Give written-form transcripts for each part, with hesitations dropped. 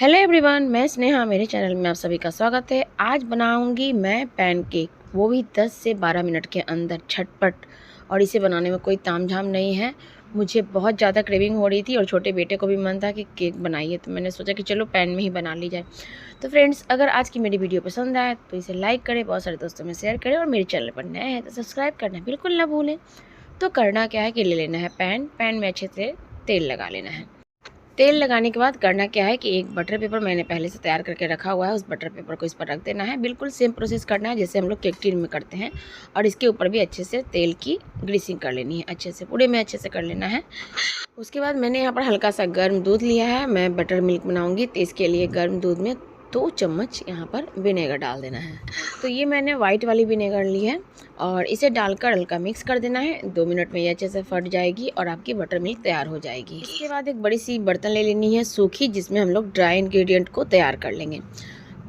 Hello everyone, मैं स्नेहा। मेरे channel में आप सभी का स्वागत है। आज बनाऊंगी मैं पैनकेक, वो भी 10 से 12 मिनट के अंदर, झटपट। और इसे बनाने में कोई तामझाम नहीं है। मुझे बहुत ज़्यादा क्रेविंग हो रही थी और छोटे बेटे को भी मन था कि केक बनाइए, तो मैंने सोचा कि चलो पैन में ही बना ली जाए। तो फ्रेंड्स, अगर आज की मेरी वीडियो पसंद आए तो इसे लाइक करें, बहुत सारे दोस्तों में शेयर करें, और मेरे चैनल पर नए हैं तो सब्सक्राइब करना बिल्कुल ना भूलें। तो करना क्या है कि ले लेना है पैन में अच्छे से तेल लगा लेना है। तेल लगाने के बाद करना क्या है कि एक बटर पेपर मैंने पहले से तैयार करके रखा हुआ है, उस बटर पेपर को इस पर रख देना है। बिल्कुल सेम प्रोसेस करना है जैसे हम लोग केक टिन में करते हैं। और इसके ऊपर भी अच्छे से तेल की ग्रीसिंग कर लेनी है, अच्छे से पूरे में अच्छे से कर लेना है। उसके बाद मैंने यहाँ पर हल्का सा गर्म दूध लिया है। मैं बटर मिल्क बनाऊँगी तो इसके लिए गर्म दूध में 2 चम्मच यहाँ पर विनेगर डाल देना है। तो ये मैंने वाइट वाली विनेगर ली है और इसे डालकर हल्का मिक्स कर देना है। 2 मिनट में ये अच्छे से फट जाएगी और आपकी बटर मिल्क तैयार हो जाएगी। इसके बाद एक बड़ी सी बर्तन ले लेनी है सूखी, जिसमें हम लोग ड्राई इंग्रेडिएंट को तैयार कर लेंगे।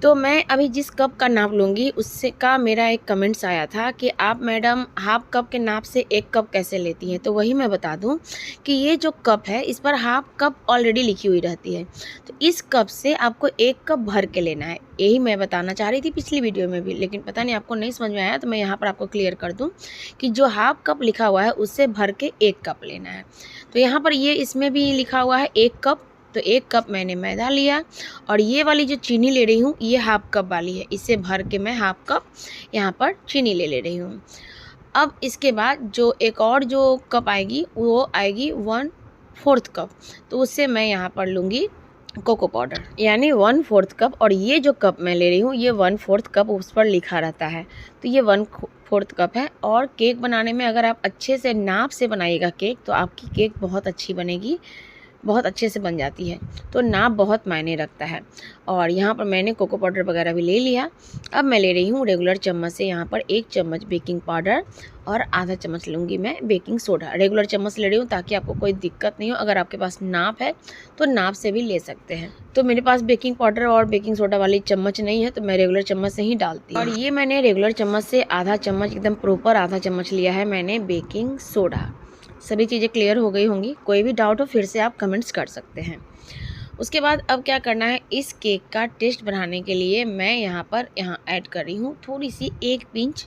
तो मैं अभी जिस कप का नाप लूँगी उससे का मेरा एक कमेंट्स आया था कि आप मैडम हाफ कप के नाप से 1 कप कैसे लेती हैं। तो वही मैं बता दूं कि ये जो कप है इस पर हाफ कप ऑलरेडी लिखी हुई रहती है। तो इस कप से आपको 1 कप भर के लेना है। यही मैं बताना चाह रही थी पिछली वीडियो में भी, लेकिन पता नहीं आपको नहीं समझ में आया, तो मैं यहाँ पर आपको क्लियर कर दूँ कि जो हाफ कप लिखा हुआ है उससे भर के 1 कप लेना है। तो यहाँ पर ये इसमें भी लिखा हुआ है 1 कप। तो 1 कप मैंने मैदा लिया और ये वाली जो चीनी ले रही हूँ ये हाफ कप वाली है, इससे भर के मैं हाफ कप यहाँ पर चीनी ले रही हूँ। अब इसके बाद जो एक और जो कप आएगी वो आएगी 1/4 कप। तो उससे मैं यहाँ पर लूँगी कोको पाउडर, यानी 1/4 कप। और ये जो कप मैं ले रही हूँ ये 1/4 कप उस पर लिखा रहता है, तो ये 1/4 कप है। और केक बनाने में अगर आप अच्छे से नाप से बनाइएगा केक, तो आपकी केक बहुत अच्छी बनेगी, बहुत अच्छे से बन जाती है। तो नाप बहुत मायने रखता है। और यहाँ पर मैंने कोको पाउडर वगैरह भी ले लिया। अब मैं ले रही हूँ रेगुलर चम्मच से यहाँ पर 1 चम्मच बेकिंग पाउडर और आधा चम्मच लूँगी मैं बेकिंग सोडा। रेगुलर चम्मच ले रही हूँ ताकि आपको कोई दिक्कत नहीं हो। अगर आपके पास नाप है तो नाप से भी ले सकते हैं। तो मेरे पास बेकिंग पाउडर और बेकिंग सोडा वाली चम्मच नहीं है, तो मैं रेगुलर चम्मच से ही डालती हूँ। और ये मैंने रेगुलर चम्मच से आधा चम्मच, एकदम प्रॉपर आधा चम्मच लिया है मैंने बेकिंग सोडा। सभी चीज़ें क्लियर हो गई होंगी। कोई भी डाउट हो फिर से आप कमेंट्स कर सकते हैं। उसके बाद अब क्या करना है, इस केक का टेस्ट बढ़ाने के लिए मैं यहाँ ऐड कर रही हूँ थोड़ी सी 1 पिंच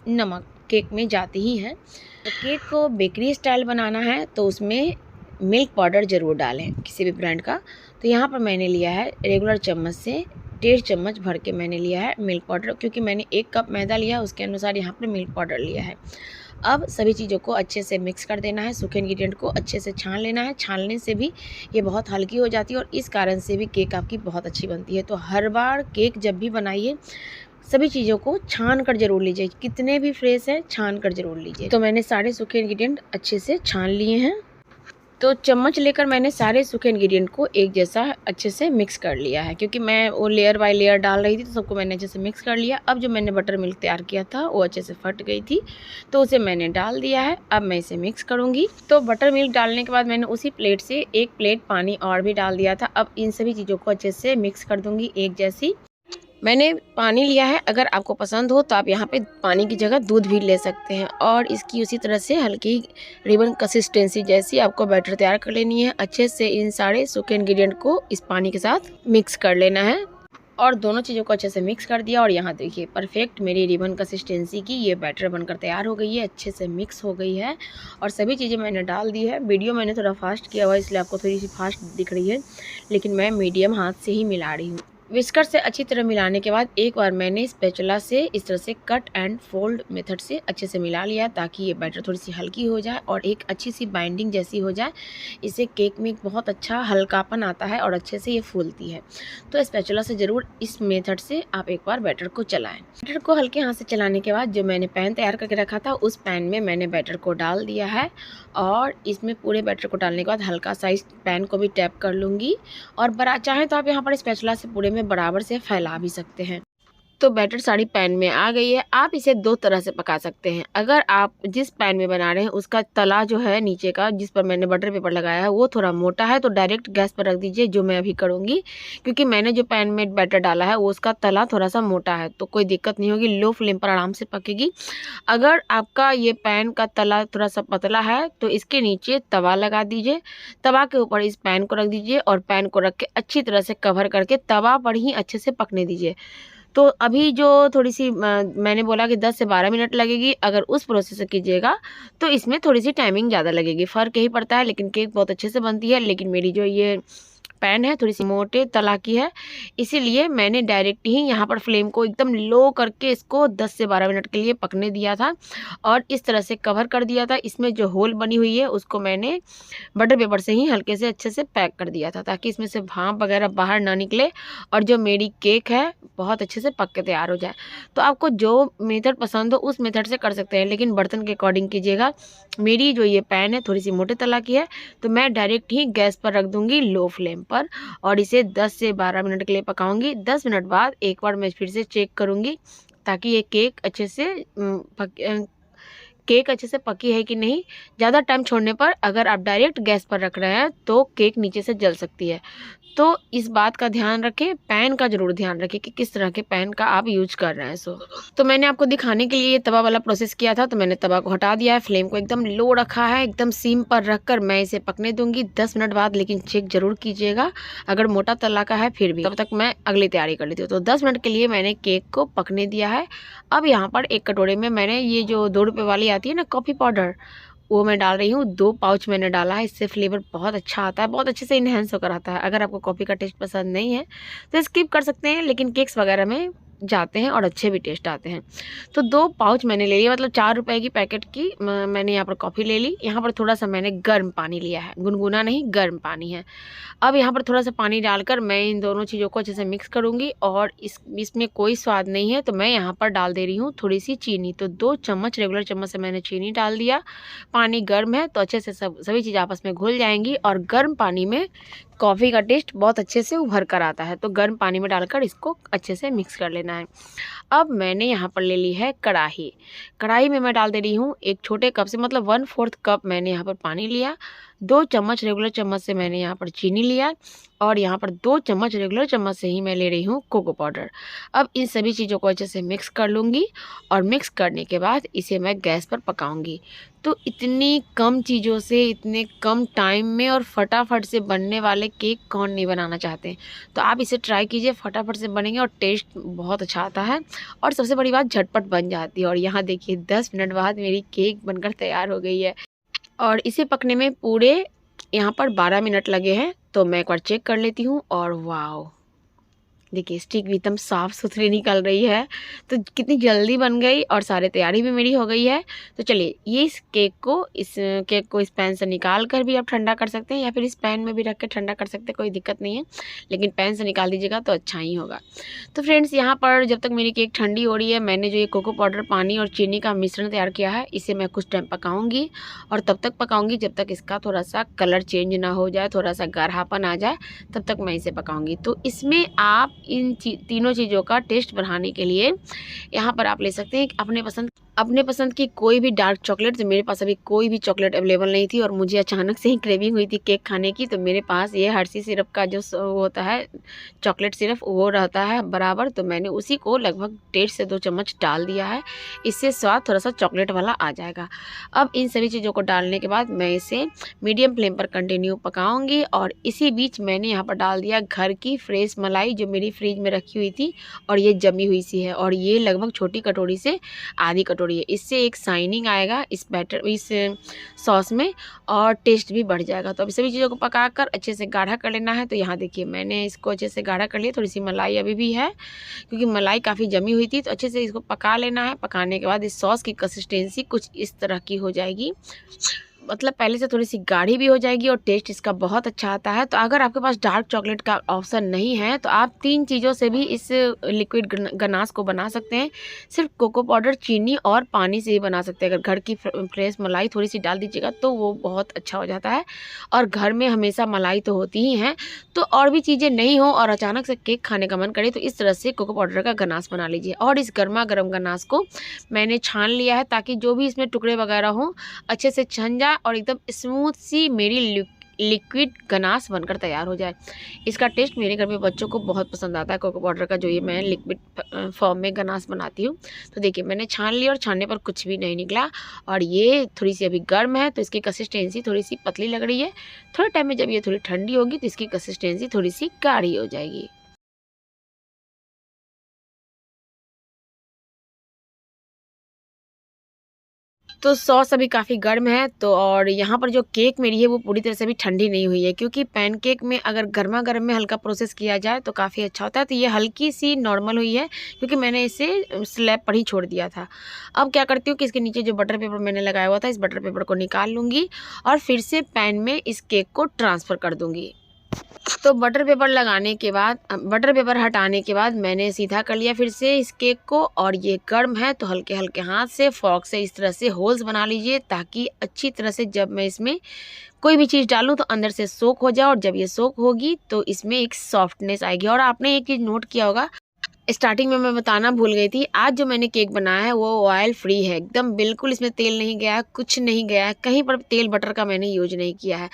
नमक। केक में जाती ही है। तो केक को बेकरी स्टाइल बनाना है तो उसमें मिल्क पाउडर ज़रूर डालें, किसी भी ब्रांड का। तो यहाँ पर मैंने लिया है रेगुलर चम्मच से 1.5 चम्मच भर के मैंने लिया है मिल्क पाउडर, क्योंकि मैंने 1 कप मैदा लिया उसके अनुसार यहाँ पर मिल्क पाउडर लिया है। अब सभी चीज़ों को अच्छे से मिक्स कर देना है। सूखे इंग्रेडिएंट को अच्छे से छान लेना है। छानने से भी ये बहुत हल्की हो जाती है और इस कारण से भी केक आपकी बहुत अच्छी बनती है। तो हर बार केक जब भी बनाइए सभी चीज़ों को छान कर जरूर लीजिए, कितने भी फ्रेश है छान कर जरूर लीजिए। तो मैंने सारे सूखे इंग्रेडिएंट अच्छे से छान लिए हैं। तो चम्मच लेकर मैंने सारे सूखे इंग्रेडिएंट को एक जैसा अच्छे से मिक्स कर लिया है, क्योंकि मैं वो लेयर बाय लेयर डाल रही थी तो सबको मैंने अच्छे से मिक्स कर लिया। अब जो मैंने बटर मिल्क तैयार किया था वो अच्छे से फट गई थी, तो उसे मैंने डाल दिया है। अब मैं इसे मिक्स करूँगी। तो बटर मिल्क डालने के बाद मैंने उसी प्लेट से 1 प्लेट पानी और भी डाल दिया था। अब इन सभी चीज़ों को अच्छे से मिक्स कर दूँगी एक जैसी। मैंने पानी लिया है, अगर आपको पसंद हो तो आप यहाँ पे पानी की जगह दूध भी ले सकते हैं। और इसकी उसी तरह से हल्की रिबन कंसिस्टेंसी जैसी आपको बैटर तैयार कर लेनी है। अच्छे से इन सारे सूखे इंग्रेडिएंट को इस पानी के साथ मिक्स कर लेना है। और दोनों चीज़ों को अच्छे से मिक्स कर दिया और यहाँ देखिए परफेक्ट मेरी रिबन कंसिस्टेंसी की ये बैटर बनकर तैयार हो गई है, अच्छे से मिक्स हो गई है। और सभी चीज़ें मैंने डाल दी है। वीडियो मैंने थोड़ा फास्ट किया हुआ है इसलिए आपको थोड़ी सी फास्ट दिख रही है, लेकिन मैं मीडियम हाथ से ही मिला रही हूँ। विस्कर से अच्छी तरह मिलाने के बाद एक बार मैंने स्पैचुला से इस तरह से कट एंड फोल्ड मेथड से अच्छे से मिला लिया, ताकि ये बैटर थोड़ी सी हल्की हो जाए और एक अच्छी सी बाइंडिंग जैसी हो जाए। इससे केक में बहुत अच्छा हल्कापन आता है और अच्छे से ये फूलती है। तो स्पैचुला से ज़रूर इस मेथड से आप एक बार बैटर को चलाएं। बैटर को हल्के हाथ से चलाने के बाद जो मैंने पैन तैयार करके रखा था उस पैन में मैंने बैटर को डाल दिया है। और इसमें पूरे बैटर को डालने के बाद हल्का सा इस पैन को भी टैप कर लूँगी। और बड़ा चाहें तो आप यहाँ पर स्पैचुला से पूरे में बराबर से फैला भी सकते हैं। तो बैटर सारी पैन में आ गई है। आप इसे दो तरह से पका सकते हैं। अगर आप जिस पैन में बना रहे हैं उसका तला जो है नीचे का, जिस पर मैंने बटर पेपर लगाया है, वो थोड़ा मोटा है, तो डायरेक्ट गैस पर रख दीजिए, जो मैं अभी करूँगी। क्योंकि मैंने जो पैन में बैटर डाला है वो उसका तला थोड़ा सा मोटा है, तो कोई दिक्कत नहीं होगी, लो फ्लेम पर आराम से पकेगी। अगर आपका ये पैन का तला थोड़ा सा पतला है तो इसके नीचे तवा लगा दीजिए, तवा के ऊपर इस पैन को रख दीजिए और पैन को रख के अच्छी तरह से कवर करके तवा पर ही अच्छे से पकने दीजिए। तो अभी जो थोड़ी सी मैंने बोला कि 10 से 12 मिनट लगेगी, अगर उस प्रोसेस से कीजिएगा तो इसमें थोड़ी सी टाइमिंग ज़्यादा लगेगी। फ़र्क यही पड़ता है, लेकिन केक बहुत अच्छे से बनती है। लेकिन मेरी जो ये पैन है थोड़ी सी मोटे तला की है, इसीलिए मैंने डायरेक्ट ही यहाँ पर फ्लेम को एकदम लो करके इसको 10 से 12 मिनट के लिए पकने दिया था और इस तरह से कवर कर दिया था। इसमें जो होल बनी हुई है उसको मैंने बटर पेपर से ही हल्के से अच्छे से पैक कर दिया था, ताकि इसमें से भाप वगैरह बाहर ना निकले और जो मेरी केक है बहुत अच्छे से पक के तैयार हो जाए। तो आपको जो मेथड पसंद हो उस मेथड से कर सकते हैं, लेकिन बर्तन के अकॉर्डिंग कीजिएगा। मेरी जो ये पैन है थोड़ी सी मोटे तला की है, तो मैं डायरेक्ट ही गैस पर रख दूँगी लो फ्लेम पर और इसे 10 से 12 मिनट के लिए पकाऊंगी। 10 मिनट बाद एक बार मैं फिर से चेक करूंगी, ताकि ये केक अच्छे से केक अच्छे से पकी है कि नहीं। ज़्यादा टाइम छोड़ने पर अगर आप डायरेक्ट गैस पर रख रहे हैं तो केक नीचे से जल सकती है। तो इस बात का ध्यान रखें, पैन का ज़रूर ध्यान रखें कि किस तरह के पैन का आप यूज कर रहे हैं। तो मैंने आपको दिखाने के लिए तवा वाला प्रोसेस किया था, तो मैंने तवा को हटा दिया है, फ्लेम को एकदम लो रखा है, एकदम सिम पर रखकर मैं इसे पकने दूंगी 10 मिनट बाद। लेकिन चेक ज़रूर कीजिएगा, अगर मोटा तला का है फिर भी। तब तक मैं अगली तैयारी कर लेती हूँ। तो 10 मिनट के लिए मैंने केक को पकने दिया है। अब यहाँ पर एक कटोरे में मैंने ये जो 2 रुपये वाली आती है ना कॉफ़ी पाउडर, वो मैं डाल रही हूँ। 2 पाउच मैंने डाला है, इससे फ्लेवर बहुत अच्छा आता है, बहुत अच्छे से इन्हेंस होकर आता है। अगर आपको कॉफ़ी का टेस्ट पसंद नहीं है तो स्किप कर सकते हैं, लेकिन केक्स वगैरह में जाते हैं और अच्छे भी टेस्ट आते हैं। तो 2 पाउच मैंने ले लिया, मतलब 4 रुपए की पैकेट की मैंने यहाँ पर कॉफ़ी ले ली। यहाँ पर थोड़ा सा मैंने गर्म पानी लिया है, गुनगुना नहीं, गर्म पानी है। अब यहाँ पर थोड़ा सा पानी डालकर मैं इन दोनों चीज़ों को अच्छे से मिक्स करूँगी और इसमें कोई स्वाद नहीं है, तो मैं यहाँ पर डाल दे रही हूँ थोड़ी सी चीनी। तो 2 चम्मच, रेगुलर चम्मच से मैंने चीनी डाल दिया। पानी गर्म है तो अच्छे से सभी चीज़ आपस में घुल जाएंगी और गर्म पानी में कॉफ़ी का टेस्ट बहुत अच्छे से उभर कर आता है। तो गर्म पानी में डालकर इसको अच्छे से मिक्स कर लेना है। अब मैंने यहाँ पर ले ली है कढ़ाई। कढ़ाई में मैं डाल दे रही हूँ एक छोटे कप से, मतलब 1/4 कप मैंने यहाँ पर पानी लिया। 2 चम्मच रेगुलर चम्मच से मैंने यहाँ पर चीनी लिया और यहाँ पर 2 चम्मच रेगुलर चम्मच से ही मैं ले रही हूँ कोको पाउडर। अब इन सभी चीज़ों को अच्छे से मिक्स कर लूँगी और मिक्स करने के बाद इसे मैं गैस पर पकाऊँगी। तो इतनी कम चीज़ों से इतने कम टाइम में और फटाफट से बनने वाले केक कौन नहीं बनाना चाहते हैं। तो आप इसे ट्राई कीजिए, फटाफट से बनेंगे और टेस्ट बहुत अच्छा आता है और सबसे बड़ी बात झटपट बन जाती है। और यहाँ देखिए 10 मिनट बाद मेरी केक बनकर तैयार हो गई है और इसे पकने में पूरे यहाँ पर 12 मिनट लगे हैं। तो मैं एक बार चेक कर लेती हूँ और वाओ, देखिए स्टिक भी एकदम साफ़ सुथरी निकल रही है। तो कितनी जल्दी बन गई और सारी तैयारी भी मेरी हो गई है। तो चलिए ये इस केक को इस पैन से निकाल कर भी आप ठंडा कर सकते हैं या फिर इस पैन में भी रख के ठंडा कर सकते हैं, कोई दिक्कत नहीं है, लेकिन पैन से निकाल दीजिएगा तो अच्छा ही होगा। तो फ्रेंड्स यहाँ पर जब तक मेरी केक ठंडी हो रही है, मैंने जो ये कोको पाउडर, पानी और चीनी का मिश्रण तैयार किया है, इसे मैं कुछ टाइम पकाऊँगी और तब तक पकाऊँगी जब तक इसका थोड़ा सा कलर चेंज ना हो जाए, थोड़ा सा गाढ़ापन आ जाए, तब तक मैं इसे पकाऊँगी। तो इसमें आप इन तीनों चीज़ों का टेस्ट बढ़ाने के लिए यहाँ पर आप ले सकते हैं अपने पसंद की कोई भी डार्क चॉकलेट। तो मेरे पास अभी कोई भी चॉकलेट अवेलेबल नहीं थी और मुझे अचानक से ही क्रेविंग हुई थी केक खाने की, तो मेरे पास ये हर्शी सिरप का जो होता है चॉकलेट सिरप, वो रहता है बराबर। तो मैंने उसी को लगभग 1.5 से 2 चम्मच डाल दिया है, इससे स्वाद थोड़ा सा चॉकलेट वाला आ जाएगा। अब इन सभी चीज़ों को डालने के बाद मैं इसे मीडियम फ्लेम पर कंटिन्यू पकाऊंगी और इसी बीच मैंने यहाँ पर डाल दिया घर की फ्रेश मलाई, जो मेरी फ्रिज में रखी हुई थी और ये जमी हुई सी है और ये लगभग छोटी कटोरी से आधी कटोरी है। इससे एक शाइनिंग आएगा इस सॉस में और टेस्ट भी बढ़ जाएगा। तो अब सभी चीज़ों को पकाकर अच्छे से गाढ़ा कर लेना है। तो यहाँ देखिए मैंने इसको अच्छे से गाढ़ा कर लिया, थोड़ी सी मलाई अभी भी है क्योंकि मलाई काफ़ी जमी हुई थी। तो अच्छे से इसको पका लेना है। पकाने के बाद इस सॉस की कंसिस्टेंसी कुछ इस तरह की हो जाएगी। मतलब पहले से थोड़ी सी गाढ़ी भी हो जाएगी और टेस्ट इसका बहुत अच्छा आता है। तो अगर आपके पास डार्क चॉकलेट का ऑप्शन नहीं है तो आप 3 चीज़ों से भी इस लिक्विड गनाश को बना सकते हैं। सिर्फ कोको पाउडर, चीनी और पानी से ही बना सकते हैं। अगर घर की फ्रेश मलाई थोड़ी सी डाल दीजिएगा तो वो बहुत अच्छा हो जाता है। और घर में हमेशा मलाई तो होती ही है, तो और भी चीज़ें नहीं हो और अचानक से केक खाने का मन करे तो इस तरह से कोको पाउडर का गनाश बना लीजिए। और इस गर्मा गर्म गनाश को मैंने छान लिया है ताकि जो भी इसमें टुकड़े वगैरह हों अच्छे से छन जाए और एकदम स्मूथ सी मेरी लिक्विड गनाश बनकर तैयार हो जाए। इसका टेस्ट मेरे घर में बच्चों को बहुत पसंद आता है, कोको पाउडर का जो ये मैं लिक्विड फॉर्म में गनाश बनाती हूँ। तो देखिए मैंने छान लिया और छानने पर कुछ भी नहीं निकला और ये थोड़ी सी अभी गर्म है तो इसकी कंसिस्टेंसी थोड़ी सी पतली लग रही है। थोड़े टाइम में जब ये थोड़ी ठंडी होगी तो इसकी कंसिस्टेंसी थोड़ी सी गाढ़ी हो जाएगी। तो सॉस अभी काफ़ी गर्म है तो और यहाँ पर जो केक मेरी है वो पूरी तरह से भी ठंडी नहीं हुई है, क्योंकि पैनकेक में अगर गर्मा गर्म में हल्का प्रोसेस किया जाए तो काफ़ी अच्छा होता है। तो ये हल्की सी नॉर्मल हुई है क्योंकि मैंने इसे स्लैब पर ही छोड़ दिया था। अब क्या करती हूँ कि इसके नीचे जो बटर पेपर मैंने लगाया हुआ था इस बटर पेपर को निकाल लूँगी और फिर से पैन में इस केक को ट्रांसफ़र कर दूँगी। तो बटर पेपर लगाने के बाद बटर पेपर हटाने के बाद मैंने सीधा कर लिया फिर से इस केक को और ये गर्म है तो हल्के हल्के हाथ से फॉर्क से इस तरह से होल्स बना लीजिए ताकि अच्छी तरह से जब मैं इसमें कोई भी चीज़ डालूं तो अंदर से सोक हो जाए और जब ये सोक होगी तो इसमें एक सॉफ्टनेस आएगी। और आपने एक चीज़ नोट किया होगा, स्टार्टिंग में मैं बताना भूल गई थी, आज जो मैंने केक बनाया है वो ऑयल फ्री है एकदम, बिल्कुल इसमें तेल नहीं गया है, कुछ नहीं गया है, कहीं पर तेल बटर का मैंने यूज नहीं किया है।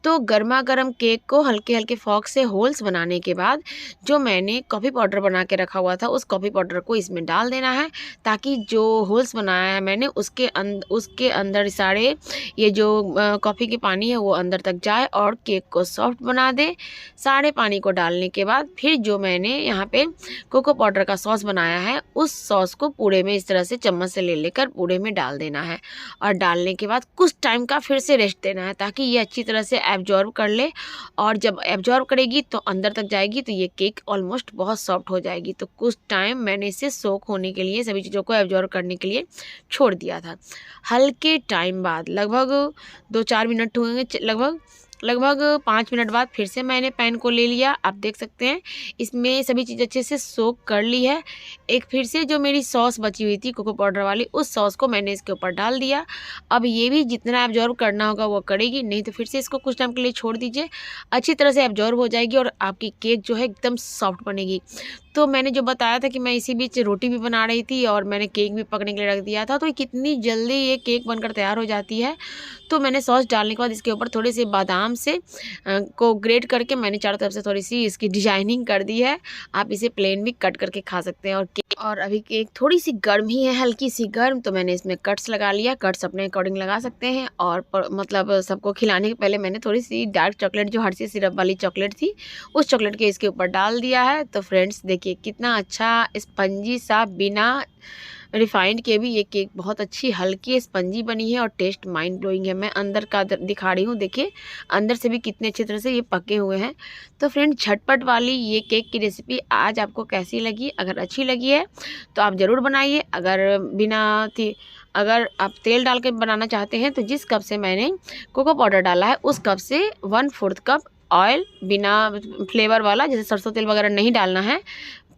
तो गर्मा गर्म केक को हल्के हल्के फॉक से होल्स बनाने के बाद जो मैंने कॉफ़ी पाउडर बना के रखा हुआ था उस कॉफ़ी पाउडर को इसमें डाल देना है ताकि जो होल्स बनाया है मैंने उसके अंदर सारे ये जो कॉफ़ी की पानी है वो अंदर तक जाए और केक को सॉफ्ट बना दे। सारे पानी को डालने के बाद फिर जो मैंने यहाँ पे कोको पाउडर का सॉस बनाया है उस सॉस को पूरे में इस तरह से चम्मच से ले लेकर पूरे में डाल देना है और डालने के बाद कुछ टाइम का फिर से रेस्ट देना है ताकि ये अच्छी तरह से एब्जॉर्ब कर ले। और जब एब्जॉर्ब करेगी तो अंदर तक जाएगी तो ये केक ऑलमोस्ट बहुत सॉफ्ट हो जाएगी। तो कुछ टाइम मैंने इसे सोक होने के लिए, सभी चीज़ों को एब्जॉर्ब करने के लिए छोड़ दिया था। हल्के टाइम बाद लगभग 2-4 मिनट हुए, लगभग 5 मिनट बाद फिर से मैंने पैन को ले लिया। आप देख सकते हैं इसमें सभी चीज़ अच्छे से सोक कर ली है। एक फिर से जो मेरी सॉस बची हुई थी कोको पाउडर वाली उस सॉस को मैंने इसके ऊपर डाल दिया। अब ये भी जितना एब्जॉर्ब करना होगा वो करेगी, नहीं तो फिर से इसको कुछ टाइम के लिए छोड़ दीजिए, अच्छी तरह से एब्जॉर्ब हो जाएगी और आपकी केक जो है एकदम सॉफ्ट बनेगी। तो मैंने जो बताया था कि मैं इसी बीच रोटी भी बना रही थी और मैंने केक भी पकने के लिए रख दिया था, तो कितनी जल्दी ये केक बनकर तैयार हो जाती है। तो मैंने सॉस डालने के बाद इसके ऊपर थोड़े से बादाम से को ग्रेट करके मैंने चारों तरफ से थोड़ी सी इसकी डिजाइनिंग कर दी है। आप इसे प्लेन भी कट करके खा सकते हैं। और अभी केक थोड़ी सी गर्म ही है, हल्की सी गर्म, तो मैंने इसमें कट्स लगा लिया। कट्स अपने अकॉर्डिंग लगा सकते हैं। और मतलब सबको खिलाने के पहले मैंने थोड़ी सी डार्क चॉकलेट जो हर्षी सिरप वाली चॉकलेट थी उस चॉकलेट के इसके ऊपर डाल दिया है। तो फ्रेंड्स देखिए कितना अच्छा स्पंजी सा बिना रिफाइंड के भी ये केक बहुत अच्छी हल्की स्पंजी बनी है और टेस्ट माइंड ब्लोइंग है। मैं अंदर का दिखा रही हूँ, देखिए अंदर से भी कितने अच्छी तरह से ये पके हुए हैं। तो फ्रेंड झटपट वाली ये केक की रेसिपी आज आपको कैसी लगी? अगर अच्छी लगी है तो आप ज़रूर बनाइए। अगर आप तेल डाल के बनाना चाहते हैं तो जिस कप से मैंने कोको पाउडर डाला है उस कप से 1/4 कप ऑयल बिना फ्लेवर वाला, जैसे सरसों तेल वगैरह नहीं डालना है,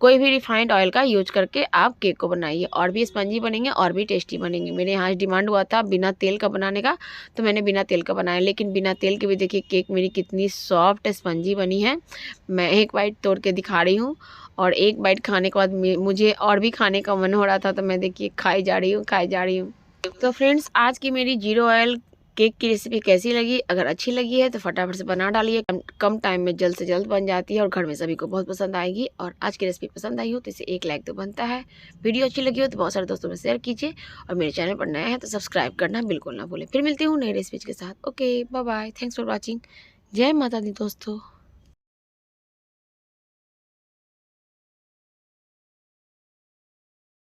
कोई भी रिफाइंड ऑयल का यूज करके आप केक को बनाइए और भी स्पंजी बनेंगे और भी टेस्टी बनेंगे। मेरे यहाँ डिमांड हुआ था बिना तेल का बनाने का तो मैंने बिना तेल का बनाया, लेकिन बिना तेल के भी देखिए केक मेरी कितनी सॉफ्ट स्पंजी बनी है। मैं एक बाइट तोड़ के दिखा रही हूँ और एक बाइट खाने के बाद मुझे और भी खाने का मन हो रहा था तो मैं देखिए खाई जा रही हूँ। तो फ्रेंड्स आज की मेरी जीरो ऑयल केक की रेसिपी कैसी लगी? अगर अच्छी लगी है तो फटाफट से बना डालिए, कम टाइम में जल्द से जल्द बन जाती है और घर में सभी को बहुत पसंद आएगी। और आज की रेसिपी पसंद आई हो तो इसे एक लाइक तो बनता है। वीडियो अच्छी लगी हो तो बहुत सारे दोस्तों में शेयर कीजिए और मेरे चैनल पर नया है तो सब्सक्राइब करना बिल्कुल ना भूलें। फिर मिलती हूँ नई रेसिपी के साथ। Okay bye bye, thanks for watching. जय माता दी दोस्तों।